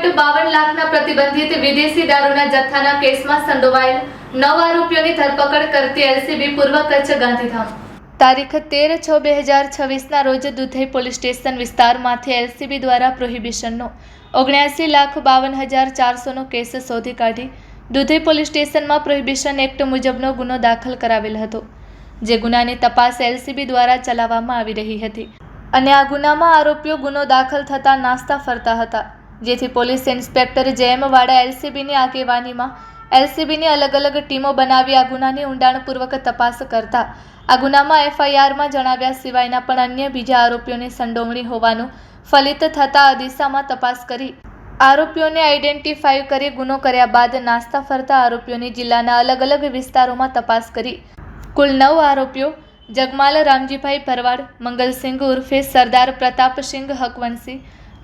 1.52 લાખના પ્રતિબંધિત વિદેશી દારૂના જથ્થાના કેસમાં સંડોવાયેલ 9 આરોપીઓની ધરપકડ કરતી એલસીબી પૂર્વ કચ્છ ગાંધીધામ તારીખ 13/6/2026ના રોજ દુધઈ પોલીસ સ્ટેશન વિસ્તારમાંથી એલસીબી દ્વારા પ્રોહિબિશનનો 79,52,400નો કેસ શોધી કાઢી દુધઈ પોલીસ સ્ટેશનમાં પ્રોહિબિશન એક્ટ મુજબનો ગુનો દાખલ કરાવેલ હતો, જે ગુનાની તપાસ એલસીબી દ્વારા ચલાવવામાં આવી રહી હતી અને આ ગુનામાં આરોપીઓ ગુનો દાખલ થતાં નાસ્તા ફરતા હતા, જેથી પોલીસ ઇન્સ્પેક્ટર જેએમ વાડા એલસીબીની આગેવાનીમાં એલસીબીની અલગ અલગ ટીમો બનાવી આ ગુનાની ઊંડાણપૂર્વક તપાસ કરતા આ ગુનામાં એફઆઈઆરમાં જણાવ્યા સિવાયના પણ અન્ય બીજા આરોપીઓની સંડોવણી હોવાનું ફલિત થતાં આ દિશામાં તપાસ કરી આરોપીઓને આઈડેન્ટિફાઈ કરી ગુનો કર્યા બાદ નાસ્તા ફરતા આરોપીઓની જિલ્લાના અલગ અલગ વિસ્તારોમાં તપાસ કરી કુલ 9 આરોપીઓ જગમાલ રામજીભાઈ ભરવાડ, મંગલસિંહ ઉર્ફે સરદાર પ્રતાપસિંહ હકવંશી,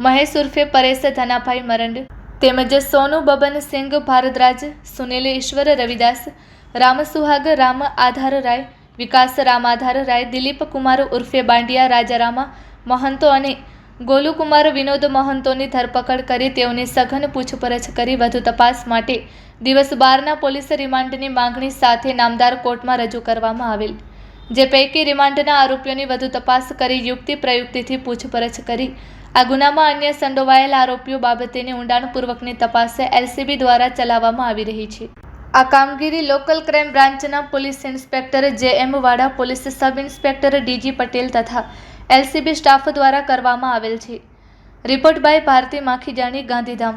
મહેશ ઉર્ફે પરેશ ધનાભાઈ મરંડ તેમજ સોનુ બબનસિંહ ભારદ્વાજ, સુનિલ ઈશ્વર રવિદાસ, રામ સુહાગ રામ આધાર રાય, વિકાસ રામ આધાર રાય, દિલીપ કુમાર ઉર્ફે બાંડિયા રાજારામા મહંતો અને ગોલુકુમાર વિનોદ મહંતોની ધરપકડ કરી તેઓની સઘન પૂછપરછ કરી વધુ તપાસ માટે દિવસ 12ના પોલીસ રિમાન્ડની માંગણી સાથે નામદાર કોર્ટમાં રજૂ કરવામાં આવેલ, જે પૈકી રિમાન્ડના આરોપીઓની વધુ તપાસ કરી યુક્તિ પ્રયુક્તિથી પૂછપરછ કરી આ ગુનામાં અન્ય સંડોવાયેલ આરોપીઓ બાબતેની ઊંડાણપૂર્વકની તપાસ એલસીબી દ્વારા ચલાવવામાં આવી રહી છે। આ કામગીરી લોકલ ક્રાઇમ બ્રાન્ચના police inspector JM Vada, police sub inspector DG Patel તથા એલસીબી સ્ટાફ દ્વારા કરવામાં આવેલ છે। Report by Bharati Makhijani, Gandhidham.